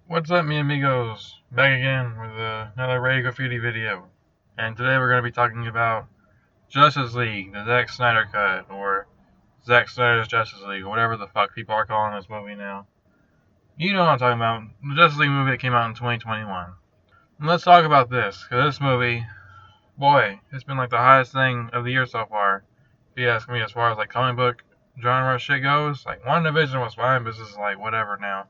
What's up, mi amigos? Back again with another Ray Graffiti video. And today we're going to be talking about Justice League, the Zack Snyder cut, or Zack Snyders Justice League, or whatever the fuck people are calling this movie now. You know what I'm talking about. The Justice League movie that came out in 2021. And let's talk about this, because this movie, boy, it's been like the highest thing of the year so far. If you ask me, as far as like comic book genre shit goes, like WandaVision was fine, but this is like whatever now.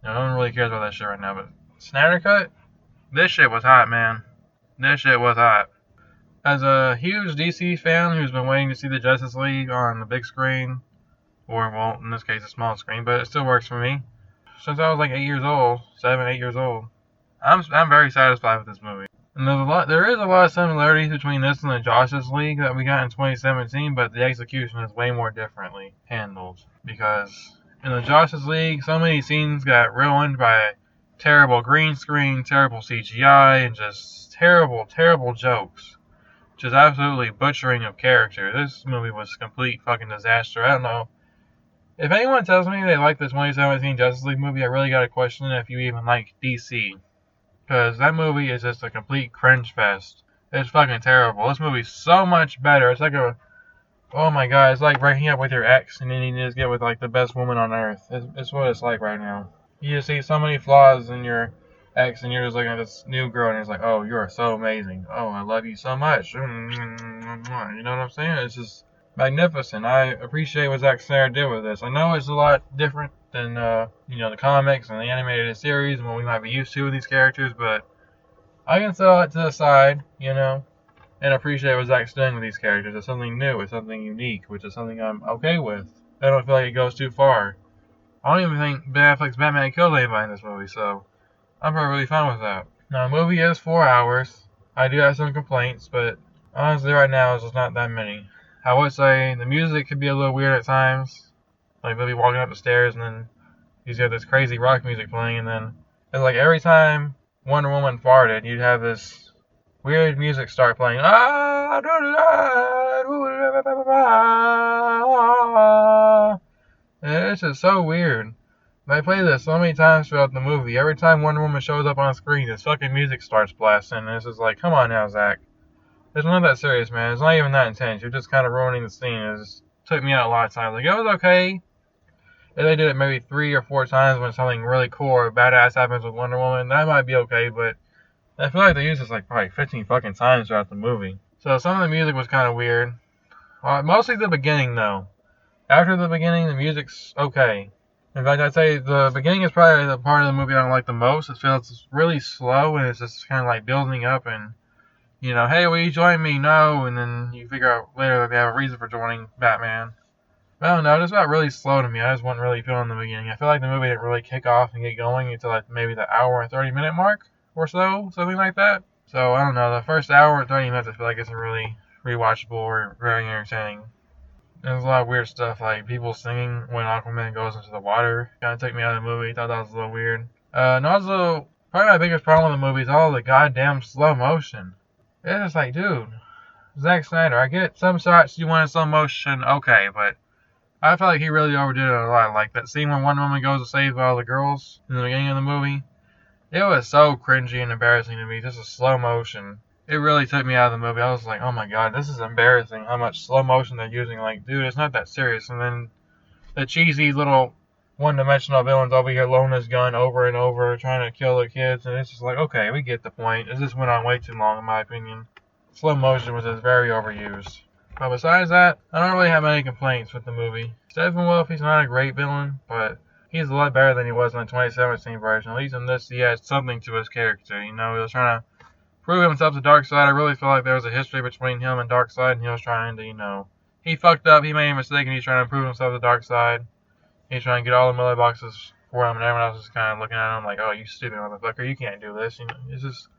No one really cares about that shit right now, but Snyder Cut? This shit was hot, man. This shit was hot. As a huge DC fan who's been waiting to see the Justice League on the big screen, or, well, in this case, a small screen, but it still works for me. Since I was like 8 years old, 7, 8 years old, I'm very satisfied with this movie. And there is a lot of similarities between this and the Justice League that we got in 2017, but the execution is way more differently handled. Because in the Justice League, so many scenes got ruined by terrible green screen, terrible CGI, and just terrible, terrible jokes. Just absolutely butchering of character. This movie was a complete fucking disaster. I don't know. If anyone tells me they like the 2017 Justice League movie, I really gotta question if you even like DC. Because that movie is just a complete cringe fest. It's fucking terrible. This movie's so much better. It's like oh my god, it's like breaking up with your ex and then you just get with like the best woman on earth. It's what it's like right now. You just see so many flaws in your ex and you're just looking at this new girl and it's like, oh, you're so amazing. Oh, I love you so much. You know what I'm saying? It's just magnificent. I appreciate what Zack Snyder did with this. I know it's a lot different than the comics and the animated series and what we might be used to with these characters, but I can set all that to the side, and appreciate what Zack's doing with these characters. It's something new, it's something unique, which is something I'm okay with. I don't feel like it goes too far. I don't even think Ben Affleck's Batman killed anybody in this movie, so I'm perfectly fine with that. Now, the movie is 4 hours. I do have some complaints, but honestly right now it's just not that many. I would say the music could be a little weird at times. Like they'll be walking up the stairs and then he's got this crazy rock music playing and then it's like every time Wonder Woman farted, you'd have this weird music start playing. It's just so weird. They play this so many times throughout the movie. Every time Wonder Woman shows up on screen, this fucking music starts blasting. And it's just like, come on now, Zack. It's not that serious, man. It's not even that intense. You're just kind of ruining the scene. It just took me out a lot of times. Like, it was okay if they did it maybe 3 or 4 times when something really cool or badass happens with Wonder Woman. That might be okay, but I feel like they used this like probably 15 fucking times throughout the movie. So some of the music was kind of weird. Mostly the beginning, though. After the beginning, the music's okay. In fact, I'd say the beginning is probably the part of the movie I don't like the most. It feels really slow, and it's just kind of like building up and, hey, will you join me? No. And then you figure out later that they have a reason for joining Batman. But I don't know, it just felt really slow to me. I just wasn't really feeling the beginning. I feel like the movie didn't really kick off and get going until like maybe the hour and 30-minute mark or so, something like that. So, I don't know, the first hour and 30 minutes I feel like it's really rewatchable or very entertaining. There's a lot of weird stuff, like people singing when Aquaman goes into the water. Kind of took me out of the movie. Thought that was a little weird. And also, probably my biggest problem with the movie is all the goddamn slow motion. It's just like, dude, Zack Snyder, I get some shots you want in slow motion, okay, but I feel like he really overdid it a lot. Like that scene when Wonder Woman goes to save all the girls in the beginning of the movie. It was so cringy and embarrassing to me, just a slow motion. It really took me out of the movie. I was like, oh my god, this is embarrassing how much slow motion they're using. Like, dude, it's not that serious. And then the cheesy little one-dimensional villains over here loading his gun over and over, trying to kill the kids. And it's just like, okay, we get the point. It just went on way too long, in my opinion. Slow motion was just very overused. But besides that, I don't really have many complaints with the movie. Steppenwolf, he's not a great villain, but he's a lot better than he was in the 2017 version. At least in this, he has something to his character. He was trying to prove himself to Darkseid. I really feel like there was a history between him and Darkseid, and he was trying to, he fucked up, he made a mistake, and he's trying to prove himself to Darkseid. He's trying to get all the Miller boxes for him, and everyone else is kind of looking at him like, oh, you stupid motherfucker, you can't do this. It's just,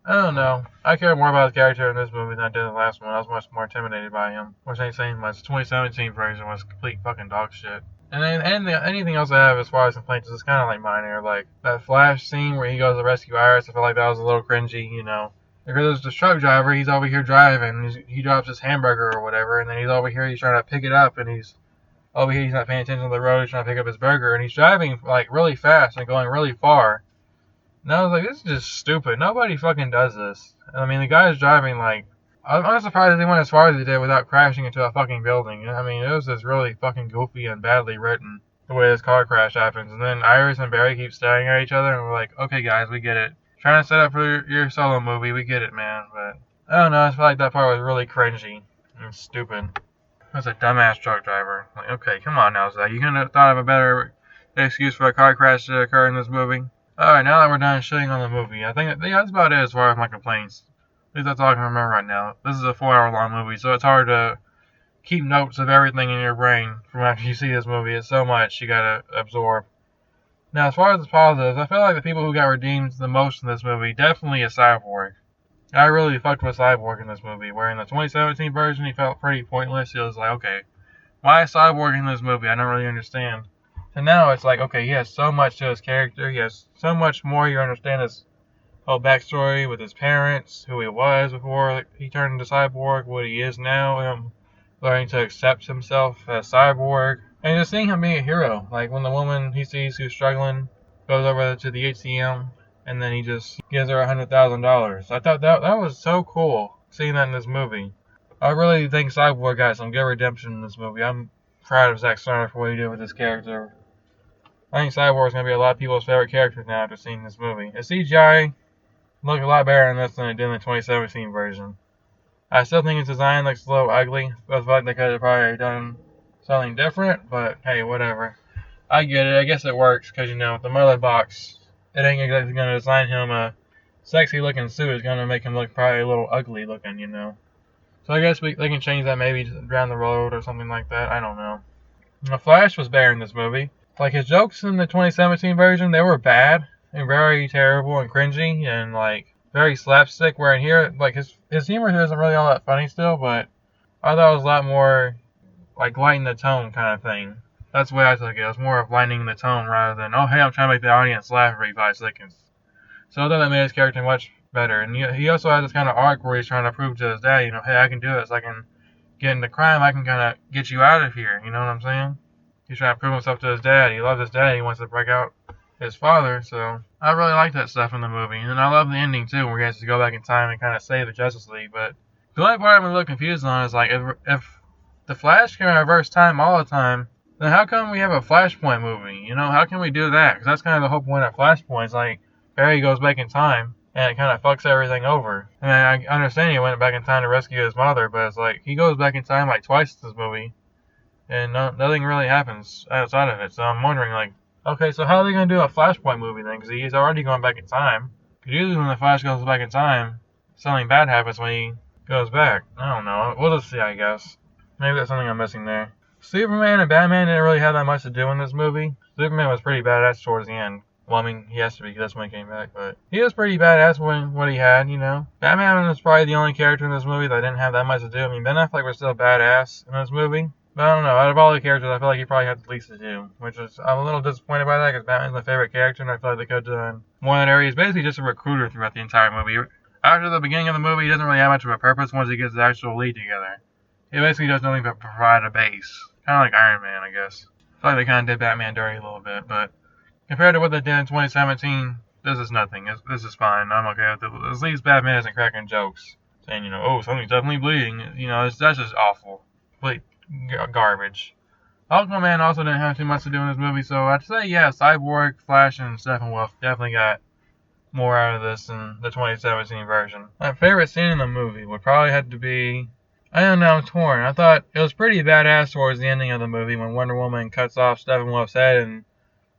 I don't know. I care more about his character in this movie than I did in the last one. I was much more intimidated by him. Which ain't saying much. The 2017 version was complete fucking dog shit. And anything else I have as far as complaints is kind of like minor. Like that Flash scene where he goes to rescue Iris, I feel like that was a little cringy, Because it's the truck driver, he's over here driving, he drops his hamburger or whatever, and then he's over here, he's trying to pick it up, and he's over here, he's not paying attention to the road, he's trying to pick up his burger, and he's driving like really fast and going really far. And I was like, this is just stupid. Nobody fucking does this. I mean, the guy's driving like, I'm surprised they went as far as they did without crashing into a fucking building. I mean, it was just really fucking goofy and badly written the way this car crash happens. And then Iris and Barry keep staring at each other, and we're like, okay, guys, we get it. Trying to set up for your solo movie, we get it, man. But I don't know, I feel like that part was really cringy and stupid. That's a dumbass truck driver. Like, okay, come on now, Zach. You couldn't have thought of a better excuse for a car crash to occur in this movie? Alright, now that we're done shitting on the movie, I think that's about it as far as my complaints. At least that's all I can remember right now. This is a 4-hour long movie, so it's hard to keep notes of everything in your brain from after you see this movie. It's so much you gotta absorb. Now, as far as the positives, I feel like the people who got redeemed the most in this movie definitely is Cyborg. I really fucked with Cyborg in this movie, where in the 2017 version he felt pretty pointless. He was like, okay, why is Cyborg in this movie? I don't really understand. And now it's like, okay, he has so much to his character. He has so much more. You understand his whole backstory with his parents, who he was before he turned into Cyborg, what he is now, him learning to accept himself as Cyborg, and just seeing him being a hero. Like when the woman he sees who's struggling goes over to the ATM, and then he just gives her $100,000. I thought that was so cool seeing that in this movie. I really think Cyborg got some good redemption in this movie. I'm proud of Zack Snyder for what he did with this character. I think Cyborg is going to be a lot of people's favorite character now after seeing this movie. The CGI looked a lot better in this than it did in the 2017 version. I still think his design looks a little ugly. I feel like they could have probably done something different, but hey, whatever. I get it. I guess it works because, with the mother box, it ain't exactly going to design him a sexy looking suit. It's going to make him look probably a little ugly looking, So I guess they can change that maybe down the road or something like that. I don't know. The Flash was better in this movie. Like, his jokes in the 2017 version, they were bad and very terrible and cringy and, very slapstick, where in here, his humor here isn't really all that funny still, but I thought it was a lot more, lighten the tone kind of thing. That's the way I took it. It was more of lightening the tone rather than, oh, hey, I'm trying to make the audience laugh every 5 seconds. So I thought that made his character much better. And he also has this kind of arc where he's trying to prove to his dad, hey, I can do this. I can get into crime. I can kind of get you out of here. You know what I'm saying? He's trying to prove himself to his dad. He loves his dad. He wants to break out his father. So I really like that stuff in the movie. And I love the ending, too, where he has to go back in time and kind of save the Justice League. But the only part I'm a little confused on is, if the Flash can reverse time all the time, then how come we have a Flashpoint movie? How can we do that? Because that's kind of the whole point of Flashpoint. It's Barry goes back in time, and it kind of fucks everything over. And I understand he went back in time to rescue his mother, but it's he goes back in time twice in this movie, and nothing really happens outside of it. So I'm wondering, okay, so how are they going to do a Flashpoint movie then? Because he's already going back in time. Because usually when the Flash goes back in time, something bad happens when he goes back. I don't know. We'll just see, I guess. Maybe there's something I'm missing there. Superman and Batman didn't really have that much to do in this movie. Superman was pretty badass towards the end. Well, I mean, he has to be, because that's when he came back, but he was pretty badass when what he had, Batman was probably the only character in this movie that didn't have that much to do. I mean, Ben Affleck was still badass in this movie, but I don't know. Out of all the characters, I feel like he probably had the least to do, I'm a little disappointed by that, because Batman's my favorite character, and I feel like they could have done more in that area. He's basically just a recruiter throughout the entire movie. After the beginning of the movie, he doesn't really have much of a purpose once he gets the actual lead together. He basically does nothing but provide a base. Kind of like Iron Man, I guess. I feel like they kind of did Batman dirty a little bit, but compared to what they did in 2017, this is nothing. This is fine. I'm okay with it. At least Batman isn't cracking jokes, saying, oh, something's definitely bleeding. That's just awful. Complete garbage. Aquaman also didn't have too much to do in this movie, so I'd say, yeah, Cyborg, Flash, and Steppenwolf definitely got more out of this than the 2017 version. My favorite scene in the movie would probably have to be, I don't know, I'm torn. I thought it was pretty badass towards the ending of the movie when Wonder Woman cuts off Steppenwolf's head and,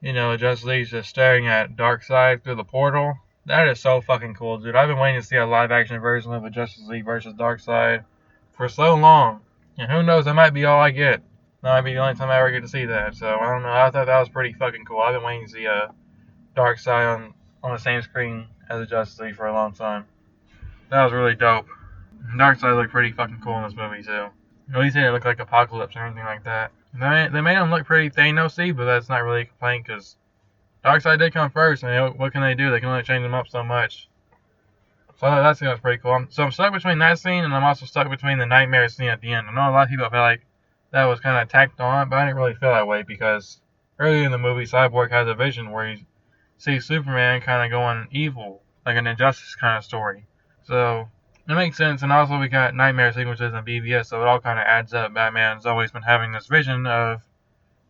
the Justice League's just staring at Darkseid through the portal. That is so fucking cool, dude. I've been waiting to see a live-action version of the Justice League versus Darkseid for so long. And who knows, that might be all I get. That might be the only time I ever get to see that. So, I don't know. I thought that was pretty fucking cool. I've been waiting to see a Darkseid on the same screen as the Justice League for a long time. That was really dope. Darkseid looked pretty fucking cool in this movie, too. At least he didn't look like Apocalypse or anything like that. They made him look pretty Thanos-y, but that's not really a complaint, because Darkseid did come first, and what can they do? They can only change him up so much. So that scene was pretty cool. I'm stuck between that scene, and I'm also stuck between the nightmare scene at the end. I know a lot of people feel like that was kind of tacked on, but I didn't really feel that way, because early in the movie, Cyborg has a vision where he see Superman kind of going evil, like an injustice kind of story. So it makes sense, and also we got nightmare sequences in BVS, so it all kind of adds up. Batman's always been having this vision of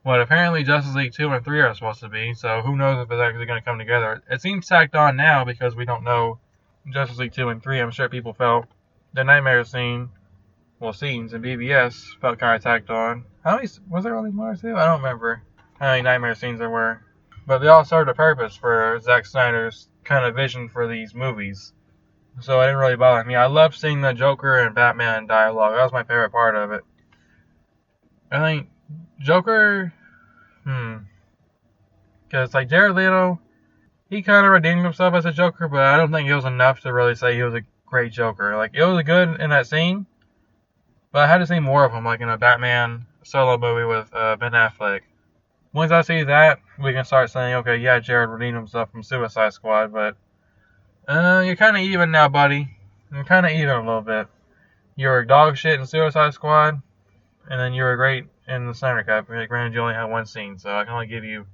what apparently Justice League 2 and 3 are supposed to be, so who knows if it's actually going to come together. It seems tacked on now because we don't know Justice League 2 and 3. I'm sure people felt the nightmare scenes in BVS felt kind of tacked on. How many, was there only 1 or 2? I don't remember how many nightmare scenes there were. But they all served a purpose for Zack Snyder's kind of vision for these movies. So it didn't really bother me. I loved seeing the Joker and Batman dialogue. That was my favorite part of it. I think Joker, because like Jared Leto, he kind of redeemed himself as a Joker, but I don't think it was enough to really say he was a great Joker. Like, it was good in that scene, but I had to see more of him, like in a Batman solo movie with Ben Affleck. Once I see that, we can start saying, okay, yeah, Jared redeemed himself from Suicide Squad, but you're kind of even now, buddy. You're kind of even a little bit. You were dog shit in Suicide Squad, and then you were great in the Snyder Cut. Granted, you only had one scene, so I can only give you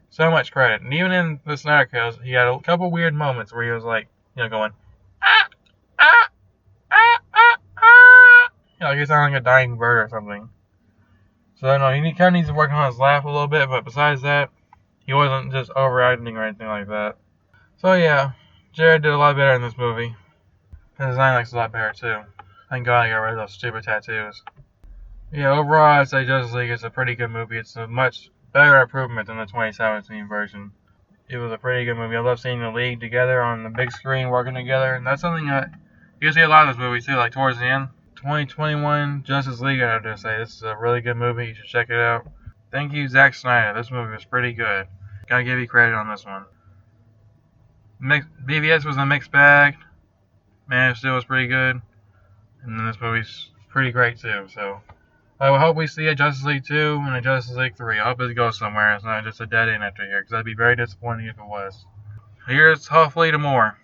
so much credit. And even in the Snyder Cut, he had a couple weird moments where he was like, going, ah, ah, ah, ah, ah. Like he sounded like a dying bird or something. So I know he kind of needs to work on his laugh a little bit, but besides that, he wasn't just overacting or anything like that. So yeah, Jared did a lot better in this movie. His design looks a lot better too. Thank God I got rid of those stupid tattoos. Yeah, overall I'd say Justice League is a pretty good movie. It's a much better improvement than the 2017 version. It was a pretty good movie. I love seeing the League together on the big screen working together, and that's something that you see a lot of this movie too, like towards the end. 2021 Justice League, I have to say, this is a really good movie. You should check it out. Thank you, Zack Snyder. This movie was pretty good. Gotta give you credit on this one. BVS was a mixed bag. Man of Steel was pretty good. And then this movie's pretty great too. So I hope we see a Justice League 2 and a Justice League 3. I hope it goes somewhere. It's not just a dead end after here, because I'd be very disappointed if it was. Here's hopefully to more.